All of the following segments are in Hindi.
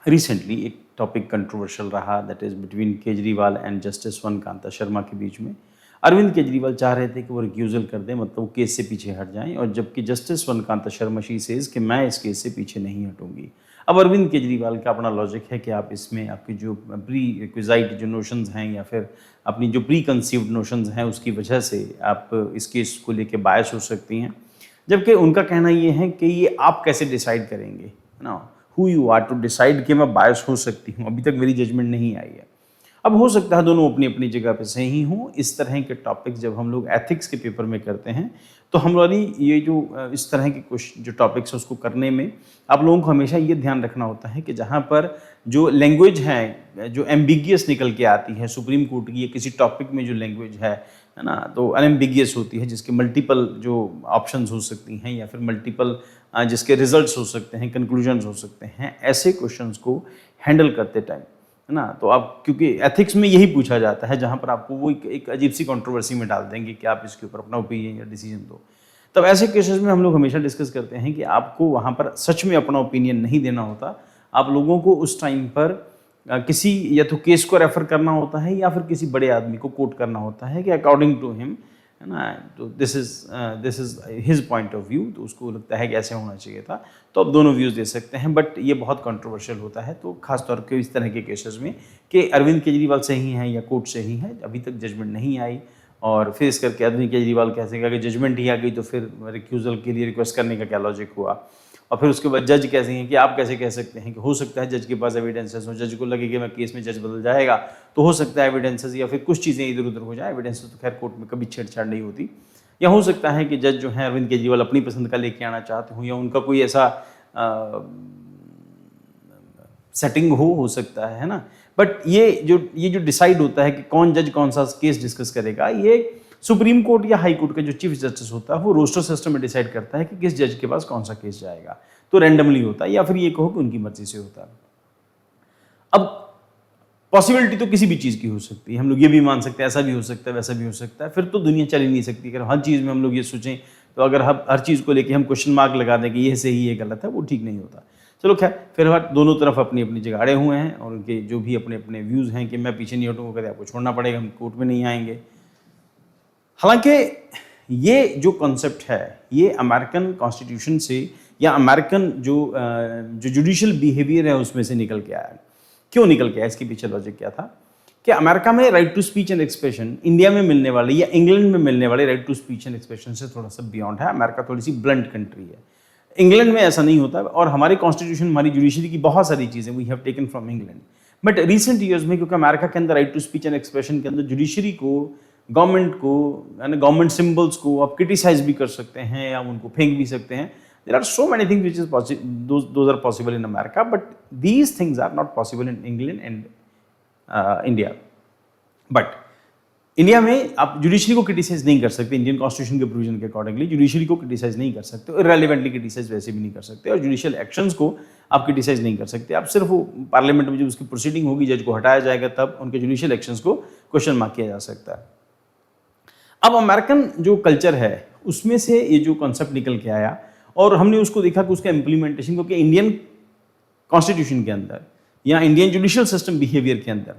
रिसेंटली एक टॉपिक कंट्रोवर्शियल रहा, that is between Kejriwal and justice one Kanta Sharma के बीच में। अरविंद केजरीवाल चाह रहे थे कि वो रिक्यूज़ल कर दें, मतलब वो केस से पीछे हट जाएं, और जबकि justice one Kanta Sharma she says कि मैं इस केस से पीछे नहीं हटूंगी। अब अरविंद केजरीवाल का अपना लॉजिक है कि आप इसमें आपकी जो प्री रिक्विजाइट जो नोशंस हैं या फिर अपनी जो प्री कंसीव्ड नोशंस हैं उसकी वजह से आप इस केस को लेके बायस हो सकती हैं, जबकि उनका कहना ये है कि ये आप कैसे डिसाइड करेंगे, है ना, who you are to decide कि मैं बायस हो सकती हूँ, अभी तक मेरी जजमेंट नहीं आई है। अब हो सकता है दोनों अपनी अपनी जगह पे सही हों। इस तरह के टॉपिक्स जब हम लोग एथिक्स के पेपर में करते हैं तो हमारी ये जो इस तरह के कुछ जो टॉपिक्स हैं उसको करने में आप लोगों को हमेशा ये ध्यान रखना होता है कि जहाँ पर जो लैंग्वेज है जो एम्बिगियस निकल के आती है सुप्रीम कोर्ट की, या किसी टॉपिक में जो लैंग्वेज है ना, तो अनएम्बिगियस होती है, जिसके मल्टीपल जो ऑप्शंस हो सकती हैं या फिर मल्टीपल जिसके रिजल्ट्स हो सकते हैं, कंक्लूजन्स हो सकते हैं, ऐसे क्वेश्चंस को हैंडल करते टाइम, है ना, तो आप, क्योंकि एथिक्स में यही पूछा जाता है जहाँ पर आपको वो एक अजीब सी कंट्रोवर्सी में डाल देंगे कि आप इसके ऊपर अपना ओपिनियन या डिसीजन दो। तब ऐसे केसेस में हम लोग हमेशा डिस्कस करते हैं कि आपको वहाँ पर सच में अपना ओपिनियन नहीं देना होता, आप लोगों को उस टाइम पर किसी या तो केस को रेफर करना होता है या फिर किसी बड़े आदमी को कोट करना होता है कि अकॉर्डिंग टू हिम, है ना, तो this is his point of view, तो उसको लगता है कि ऐसे होना चाहिए था, तो आप दोनों व्यूज़ दे सकते हैं। बट ये बहुत कंट्रोवर्शियल होता है, तो खासतौर पर इस तरह के केसेस में कि अरविंद केजरीवाल सही हैं या कोर्ट सही है, अभी तक जजमेंट नहीं आई, और फिर इस करके अरविंद केजरीवाल कहेगा कि जजमेंट ही आ गई तो फिर रिक्यूज़ल के लिए रिक्वेस्ट करने का क्या लॉजिक हुआ, और फिर उसके बाद जज कैसे हैं कि आप कैसे कह सकते हैं कि हो सकता है जज के पास एविडेंसेस हो, जज को लगे कि मैं केस में जज बदल जाएगा तो हो सकता है एविडेंसेस या फिर कुछ चीज़ें इधर उधर हो जाए, एविडेंसेस तो खैर कोर्ट में कभी छेड़छाड़ नहीं होती, या हो सकता है कि जज जो है अरविंद केजरीवाल अपनी पसंद का लेके आना चाहते हो, या उनका कोई ऐसा सेटिंग हो सकता है ना। बट ये जो डिसाइड होता है कि कौन जज कौन सा केस डिस्कस करेगा, ये सुप्रीम कोर्ट या हाई कोर्ट का जो चीफ जस्टिस होता है वो रोस्टर सिस्टम में डिसाइड करता है कि किस जज के पास कौन सा केस जाएगा, तो रैंडमली होता है या फिर ये कहो कि उनकी मर्जी से होता है। अब पॉसिबिलिटी तो किसी भी चीज़ की हो सकती है, हम लोग ये भी मान सकते हैं ऐसा भी हो सकता है वैसा भी हो सकता है, फिर तो दुनिया चल ही नहीं सकती। अगर हर चीज़ में हम लोग ये सोचें तो अगर हम हर चीज़ को लेके हम क्वेश्चन मार्क लगा दें कि ये सही ये गलत है, वो ठीक नहीं होता। चलो खैर, फिर दोनों तरफ अपनी अपनी जगह अड़े हुए हैं और उनके जो भी अपने अपने व्यूज़ हैं कि मैं पीछे नहीं हटूँगा, कभी आपको छोड़ना पड़ेगा, हम कोर्ट में नहीं आएंगे। हालांकि ये जो कॉन्सेप्ट है ये अमेरिकन कॉन्स्टिट्यूशन से या अमेरिकन जो जुडिशियल बिहेवियर है उसमें से निकल के आया। क्यों निकल के आया, इसके पीछे लॉजिक क्या था कि अमेरिका में right to speech and expression India में मिलने वाले या इंग्लैंड में मिलने वाले right to speech and expression से थोड़ा सा बियॉन्ड है। अमेरिका थोड़ी सी ब्लंट कंट्री है, इंग्लैंड में ऐसा नहीं होता, और हमारी कॉन्स्टिट्यूशन हमारी जुडिशरी की बहुत सारी चीज़ें we have taken from England. But recent years में क्योंकि अमेरिका के अंदर right to speech and expression के अंदर जुडिशरी को, गवर्नमेंट को, गवर्नमेंट सिंबल्स को आप क्रिटिसाइज भी कर सकते हैं या उनको फेंक भी सकते हैं। There are so many things which is possible, those are possible in America, but these things are not possible in England and India. But India में आप जुडिशरी को क्रिटिसाइज नहीं कर सकते, इंडियन कॉन्स्टिट्यूशन के प्रोविजन के अकॉर्डिंगली जुडिशरी को क्रिटिसाइज नहीं कर सकते, इररेलेवेंटली क्रिटिसाइज वैसे भी नहीं कर सकते, और जुडिशियल एक्शंस को आप क्रिटिसाइज नहीं कर सकते। आप सिर्फ वो पार्लियामेंट में जो उसकी प्रोसीडिंग होगी, जज को हटाया जाएगा, तब उनके जुडिशियल एक्शंस को क्वेश्चन मार्क किया जा सकता है। अब अमेरिकन जो कल्चर है उसमें से ये जो कॉन्सेप्ट निकल के आया और हमने उसको देखा कि उसका इम्प्लीमेंटेशन, क्योंकि इंडियन कॉन्स्टिट्यूशन के अंदर या इंडियन जुडिशियल सिस्टम बिहेवियर के अंदर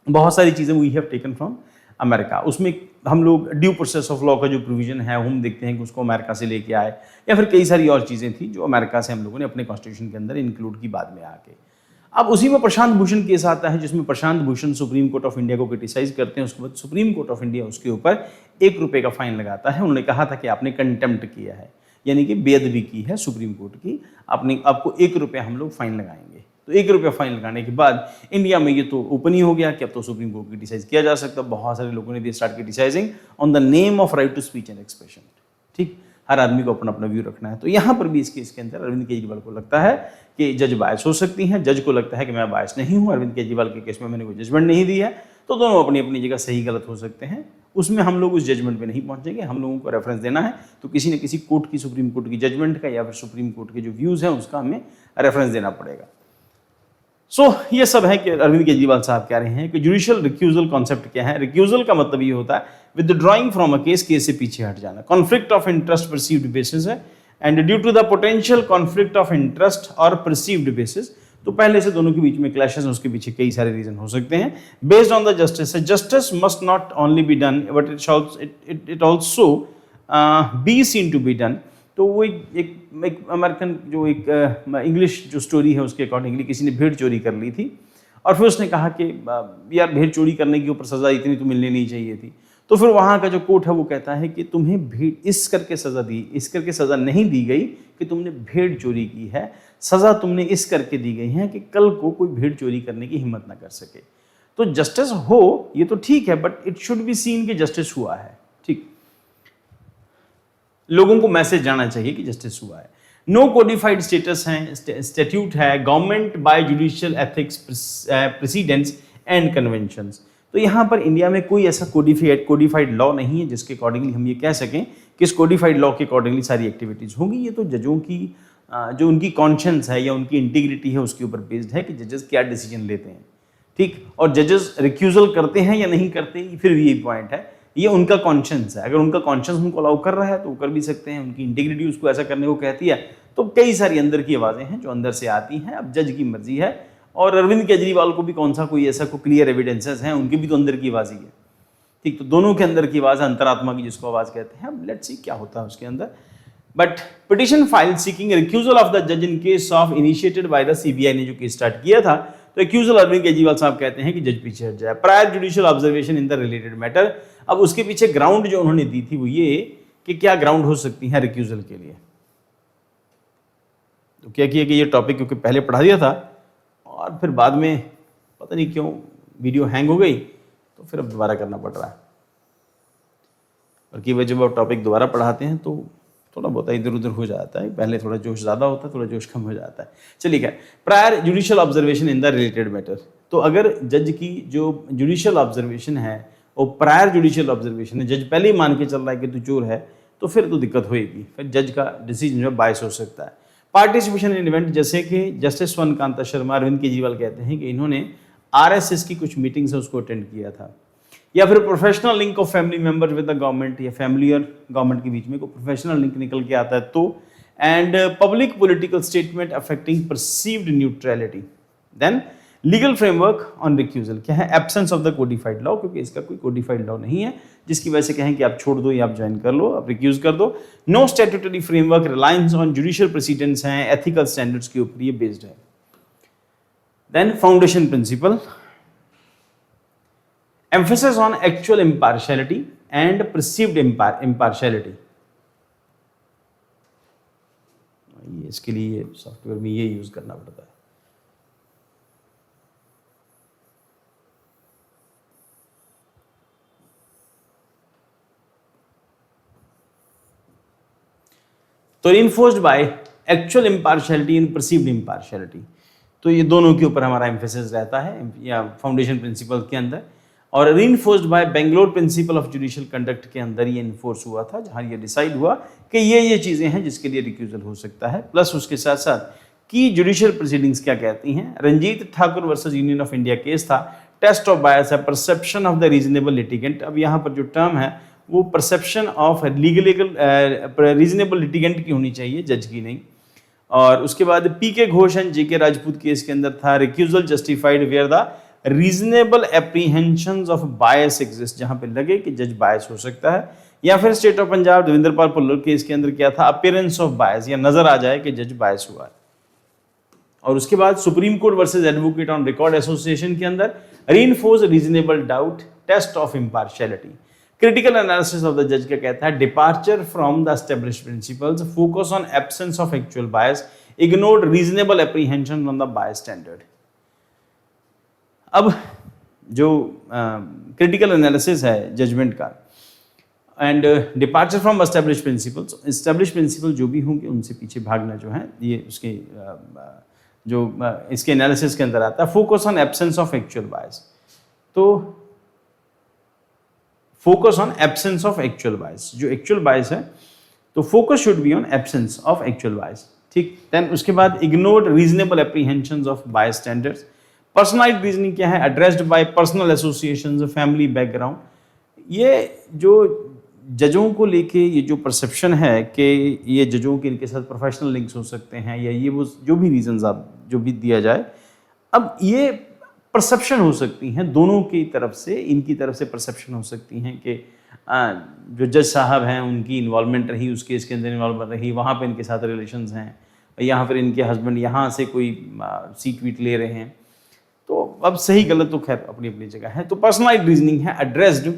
बहुत सारी चीज़ें we have taken from America. उसमें हम लोग ड्यू प्रोसेस ऑफ लॉ का जो प्रोविजन है हम देखते हैं कि उसको अमेरिका से लेके आए, या फिर कई सारी और चीज़ें थी जो अमेरिका से हम लोगों ने अपने कॉन्स्टिट्यूशन के अंदर इंक्लूड की बाद में आके। अब उसी में प्रशांत भूषण केस आता है, जिसमें Prashant Bhushan Supreme Court of India को क्रिटिसाइज करते हैं। उसके बाद सुप्रीम कोर्ट ऑफ इंडिया उसके ऊपर ₹1 का फाइन लगाता है। उन्होंने कहा था कि आपने कंटेम्प्ट किया है, यानी कि बेअदबी की है सुप्रीम कोर्ट की, आपको ₹1 हम लोग फाइन लगाएंगे। तो ₹1 फाइन लगाने के बाद इंडिया में ये तो ओपन ही हो गया कि अब तो सुप्रीम कोर्ट को क्रिटिसाइज किया जा सकता। बहुत सारे लोगों ने they start criticising on the name of right to speech and expression. ठीक, हर आदमी को अपना अपना व्यू रखना है। तो यहाँ पर भी इस केस के अंदर अरविंद केजरीवाल को लगता है कि जज बायस हो सकती हैं, जज को लगता है कि मैं बायस नहीं हूँ, अरविंद केजरीवाल के केस में मैंने कोई जजमेंट नहीं दी है, तो दोनों अपनी अपनी जगह सही गलत हो सकते हैं। उसमें हम लोग उस जजमेंट पे नहीं पहुंचेंगे, हम लोगों को रेफरेंस देना है तो किसी न किसी कोर्ट की, सुप्रीम कोर्ट की जजमेंट का या फिर सुप्रीम कोर्ट के जो व्यूज़ हैं उसका हमें रेफरेंस देना पड़ेगा। ये सब है कि अरविंद केजरीवाल साहब कह रहे हैं कि जुडिशियल रिक्यूजल कॉन्सेप्ट क्या है। रिक्यूजल का मतलब ये होता है विदड्रॉइंग फ्रॉम अ केस से पीछे हट जाना। Conflict of interest perceived basis है, and due to the potential conflict of interest और परसीव्ड बेसिस तो पहले से दोनों के बीच में क्लैशेस हैं, उसके पीछे कई सारे रीजन हो सकते हैं। Based on the justice, justice must not only be done but it also be seen to be done. तो वो एक अमेरिकन जो एक इंग्लिश जो स्टोरी है उसके अकॉर्डिंगली किसी ने भेड़ चोरी कर ली थी और फिर उसने कहा कि यार भेड़ चोरी करने के ऊपर सज़ा इतनी तो मिलनी नहीं चाहिए थी। तो फिर वहाँ का जो कोर्ट है वो कहता है कि तुम्हें भेड़ इस करके सज़ा दी, इस करके सज़ा नहीं दी गई कि तुमने भेड़ चोरी की है, सज़ा तुमने इस करके दी गई है कि कल को कोई भेड़ चोरी करने की हिम्मत ना कर सके। तो जस्टिस हो ये तो ठीक है, but it should be seen कि जस्टिस हुआ है। ठीक, लोगों को मैसेज जाना चाहिए कि जस्टिस हुआ है। नो कोडिफाइड स्टेटस है, स्टैट्यूट है, government by judicial ethics precedents and conventions. तो यहाँ पर इंडिया में कोई ऐसा कोडिफाइड लॉ नहीं है जिसके अकॉर्डिंगली हम ये कह सकें कि इस कोडिफाइड लॉ के अकॉर्डिंगली सारी एक्टिविटीज होंगी। ये तो जजों की जो उनकी कॉन्शियंस है या उनकी इंटीग्रिटी है उसके ऊपर बेस्ड है कि जजेस क्या डिसीजन लेते हैं। ठीक, और जजेस रिक्यूजल करते हैं या नहीं करते, फिर भी यही पॉइंट है, ये उनका कॉन्शियंस है। अगर उनका कॉन्शियंस उनको अलाउ कर रहा है तो वो कर भी सकते हैं, उनकी इंटीग्रिटी उसको ऐसा करने को कहती है। तो कई सारी अंदर की आवाज़ें हैं जो अंदर से आती हैं, अब जज की मर्जी है। और अरविंद केजरीवाल को भी कौन सा कोई ऐसा कोई क्लियर एविडेंसेस हैं, उनकी भी तो अंदर की आवाज़ ही है। ठीक, तो दोनों के अंदर की आवाज़ है, अंतरात्मा की जिसको आवाज़ कहते हैं। अब लेट्स सी क्या होता है उसके अंदर। But petition file seeking recusal of the जज in case of initiated by the CBI ने जो केस स्टार्ट किया था, तो एक्यूजल अरविंद केजरीवाल साहब कहते हैं कि जज पीछे हट जाए, prior judicial observation in the related matter. अब उसके पीछे ग्राउंड जो उन्होंने दी थी वो ये कि क्या ग्राउंड हो सकती है रिक्यूजल के लिए। तो क्या किया कि ये टॉपिक क्योंकि पहले पढ़ा दिया था और फिर बाद में पता नहीं क्यों वीडियो हैंग हो गई, तो फिर अब दोबारा करना पड़ रहा है। और कि जब आप टॉपिक दोबारा पढ़ाते हैं तो थोड़ा बहुत इधर उधर हो जाता है, पहले थोड़ा जोश ज़्यादा होता है, थोड़ा जोश कम हो जाता है। चलिए क्या, prior judicial observation in the related matter. तो अगर जज की जो जुडिशियल ऑब्जर्वेशन है वो प्रायर जुडिशियल ऑब्जर्वेशन है, जज पहले ही मान के चल रहा है कि तू चोर है, तो फिर तो दिक्कत होएगी, फिर जज का डिसीजन जो बायस हो सकता है। पार्टिसिपेशन इन इवेंट, जैसे कि जस्टिस स्वर्ण कांता शर्मा, अरविंद केजरीवाल कहते हैं कि इन्होंने आरएसएस की कुछ मीटिंग्स है उसको अटेंड किया था, या फिर professional link of family member with the government, या फैमिली और गवर्नमेंट के बीच में कोई प्रोफेशनल लिंक निकल के आता है तो, and public political statement affecting perceived neutrality. Then legal framework on recusal क्या है, absence of the codified law, क्योंकि इसका कोई कोडिफाइड लॉ नहीं है जिसकी वजह से कहें कि आप छोड़ दो या आप ज्वाइन कर लो, आप रिक्यूज कर दो। No statutory framework, reliance on judicial precedents हैं, एथिकल स्टैंडर्ड्स के ऊपर ये बेस्ड है। Then foundation principle, emphasis on actual impartiality and perceived impartiality। इसके लिए सॉफ्टवेयर में ये यूज करना पड़ता है। तो reinforced by actual impartiality and perceived impartiality, तो ये दोनों के ऊपर हमारा एम्फेसिस रहता है या फाउंडेशन प्रिंसिपल के अंदर। और reinforced by Bangalore principle of judicial conduct के अंदर ये इन्फोर्स हुआ था, जहां ये डिसाइड हुआ कि ये चीजें हैं जिसके लिए रिक्यूजल हो सकता है। प्लस उसके साथ साथ कि जुडिशियल प्रोसीडिंग्स क्या कहती हैं। Ranjit Thakur versus Union of India case था, टेस्ट ऑफ बायस है, perception of the reasonable litigant. अब यहाँ पर जो टर्म है वो परसेप्शन ऑफ रीजनेबल लिटिगेंट की होनी चाहिए, जज की नहीं। और उसके बाद P K Ghosh and J K Rajput case के अंदर था, recusal justified where the reasonable apprehensions of bias exist, जहां पे लगे कि जज बायस हो सकता है। या फिर state of Punjab Devendra Pal Bhullar case के अंदर क्या था, अपीयरेंस ऑफ बायस, या नजर आ जाए कि जज बायस हुआ है। और उसके बाद Supreme Court versus advocate on record association के अंदर reinforce reasonable doubt, test of impartiality. Critical analysis of the जज क्या कहता है, departure from the established principles, focus on absence of actual bias, ignored reasonable apprehension on the bias standard. अब जो क्रिटिकल एनालिसिस है जजमेंट का, and departure from established principles, established principle जो भी होंगे उनसे पीछे भागना जो है, ये उसके जो इसके एनालिसिस के अंदर आता है। Focus on absence of actual bias, तो focus on absence of actual bias, जो एक्चुअल बायस है तो focus should be on absence of actual bias. ठीक, देन उसके बाद ignored reasonable apprehensions of bias standards. Personalized reasoning क्या है, addressed by personal associations, family background. ये जो जजों को लेके ये जो परसेप्शन है कि ये जजों के इनके साथ प्रोफेशनल लिंक्स हो सकते हैं या ये वो जो भी रीजंस आप जो भी दिया जाए, अब ये परसेप्शन हो सकती हैं दोनों की तरफ से, इनकी तरफ से परसेप्शन हो सकती हैं कि जो जज साहब हैं उनकी इन्वॉल्वमेंट रही, उस केस के अंदर इन्वॉल्वमेंट रही, वहाँ पे इनके साथ रिलेशंस हैं, यहाँ फिर इनके हस्बैंड यहाँ से कोई सीट वीट ले रहे हैं। तो अब सही गलत तो खैर अपनी अपनी जगह है। तो पर्सनलाइज्ड रीजनिंग है एड्रेस्ड,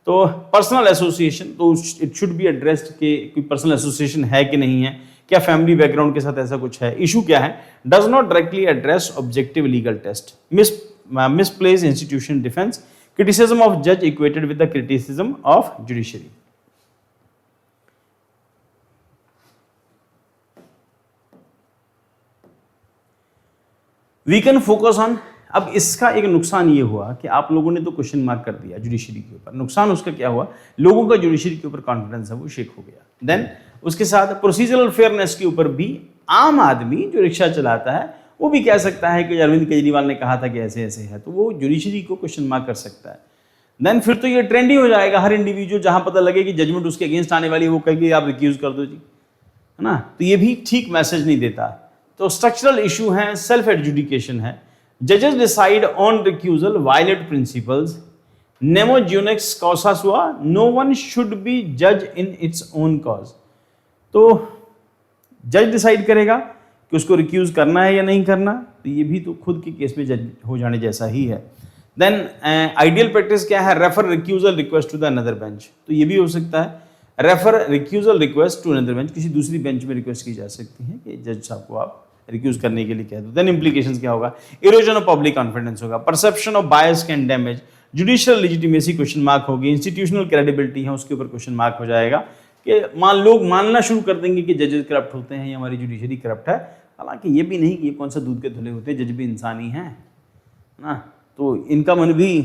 तो पर्सनल एसोसिएशन, तो इट शुड बी एड्रेस्ड कि कोई पर्सनल एसोसिएशन है कि नहीं है, क्या फैमिली बैकग्राउंड के साथ ऐसा कुछ है, इशू क्या है, does not directly address objective legal test, misplaced institution defense, criticism of judge equated with the criticism of judiciary. We can focus on, अब इसका एक नुकसान ये हुआ कि आप लोगों ने तो क्वेश्चन मार्क कर दिया जुडिशरी के ऊपर, नुकसान उसका क्या हुआ, लोगों का जुडिशरी के ऊपर कॉन्फिडेंस है वो शेक हो गया। देन उसके साथ प्रोसीजरल फेयरनेस के ऊपर भी आम आदमी जो रिक्शा चलाता है वो भी कह सकता है कि अरविंद केजरीवाल ने कहा था कि ऐसे ऐसे है, तो वो जुडिशरी को क्वेश्चन मार्क कर सकता है। देन फिर तो ये ट्रेंड ही हो जाएगा, हर इंडिविजुअल जहां पता लगे कि जजमेंट उसके अगेंस्ट आने वाली है वो कहेगी आप रिक्यूज कर दो जी, है ना, तो ये भी ठीक मैसेज नहीं देता। तो स्ट्रक्चरल इशू है, सेल्फ एडजुडिकेशन है, जजेस decide on recusal violate principles, नेमो यूनिक्स कॉसा सुआ, नो वन शुड बी जज इन इट्स ओन कॉज। तो जज डिसाइड करेगा कि उसको रिक्यूज करना है या नहीं करना, तो ये भी तो खुद के केस में जज हो जाने जैसा ही है। देन आइडियल प्रैक्टिस क्या है, refer recusal request to the another bench, तो ये भी हो सकता है, refer recusal request to another bench, किसी दूसरी बेंच में रिक्वेस्ट की जा सकती है कि जज साहब को आप रिक्यूज करने के लिए कह दो। देन इम्प्लीकेशंस क्या होगा, इरोजन ऑफ पब्लिक कॉन्फिडेंस होगा, perception of bias can damage, judicial legitimacy question mark होगी, इंस्टीट्यूशनल क्रेडिबिलिटी है उसके ऊपर क्वेश्चन मार्क हो जाएगा कि लोग मानना शुरू कर देंगे कि जजेस करप्ट होते हैं या हमारी जुडिशरी करप्ट है, हालांकि ये भी नहीं कि ये कौन सा दूध के धुले होते हैं, जज भी इंसान ही हैं ना, तो इनका मन भी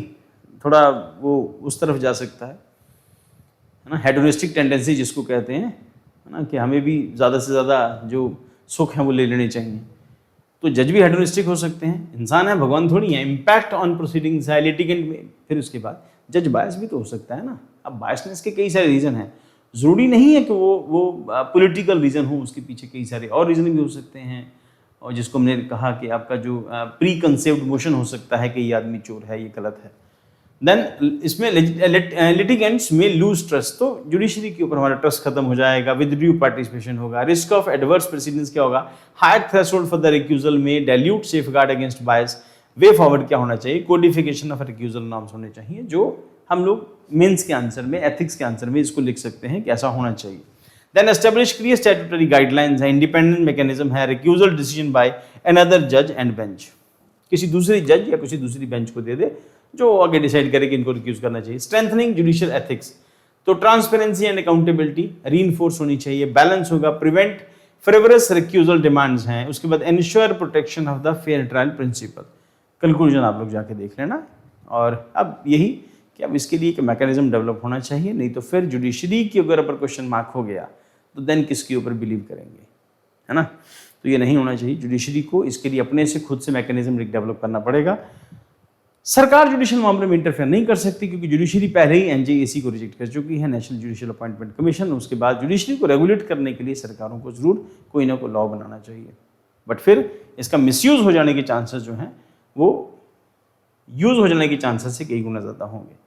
थोड़ा वो उस तरफ जा सकता है ना, हेडोनिस्टिक टेंडेंसी जिसको कहते हैं, है ना, कि हमें भी ज़्यादा से ज़्यादा जो सुख हैं वो ले लेने चाहिए। तो जज भी हेडोनिस्टिक हो सकते हैं, इंसान है, भगवान थोड़ी है। इम्पैक्ट ऑन प्रोसीडिंग्स है लिटिगेंट में, फिर उसके बाद जज बायस भी तो हो सकता है ना। अब बायसनेस के कई सारे रीज़न हैं, ज़रूरी नहीं है कि वो पॉलिटिकल रीज़न हो, उसके पीछे कई सारे और रीज़न भी हो सकते हैं, और जिसको हमने कहा कि आपका जो प्री कंसेप्ट नोशन हो सकता है कि ये आदमी चोर है, ये गलत है। देन इसमें लिटिगेंट्स में लूज ट्रस्ट, तो जुडिशरी के ऊपर हमारा ट्रस्ट खत्म हो जाएगा, विद ड्यू पार्टिसिपेशन होगा। रिस्क ऑफ एडवर्स प्रेसिडेंस क्या होगा, higher threshold for the recusal में dilute safeguard against bias. Way forward क्या होना चाहिए, कोडिफिकेशन ऑफ रिक्यूजल नॉर्म्स होने चाहिए, जो हम लोग मेंस के आंसर में, एथिक्स के आंसर में इसको लिख सकते हैं कि ऐसा होना चाहिए। Then establish clear statutory guidelines है, इंडिपेंडेंट मैकेनिज्म है, रिक्यूजल डिसीजन बाय अनदर जज एंड बेंच, किसी दूसरी जज या किसी दूसरी बेंच को दे दे जो आगे डिसाइड करे कि इनको रिक्यूज करना चाहिए। स्ट्रेंथनिंग जुडिशियल एथिक्स, तो ट्रांसपेरेंसी एंड अकाउंटेबिलिटी रीइंफोर्स होनी चाहिए, बैलेंस होगा, प्रिवेंट फ्रिवरस रिक्यूजल डिमांड्स हैं, उसके बाद ensure protection of the fair trial principle. Conclusion आप लोग जाके देख लेना। और अब यही कि अब इसके लिए एक मैकेनिज्म डेवलप होना चाहिए, नहीं तो फिर जुडिशरी के ऊपर क्वेश्चन मार्क हो गया तो देन किसके ऊपर बिलीव करेंगे, है ना। तो ये नहीं होना चाहिए, जुडिशरी को इसके लिए अपने से खुद से मैकेनिज्म डेवलप करना पड़ेगा। सरकार जुडिशियल मामले में इंटरफेयर नहीं कर सकती क्योंकि जुडिशरी पहले ही एनजेएसी को रिजेक्ट कर चुकी है, नेशनल जुडिशियल अपॉइंटमेंट कमीशन। उसके बाद जुडिशरी को रेगुलेट करने के लिए सरकारों को जरूर कोई ना कोई लॉ बनाना चाहिए, बट फिर इसका मिसयूज हो जाने के चांसेस जो हैं वो यूज हो जाने के चांसेस से कई गुना ज़्यादा होंगे।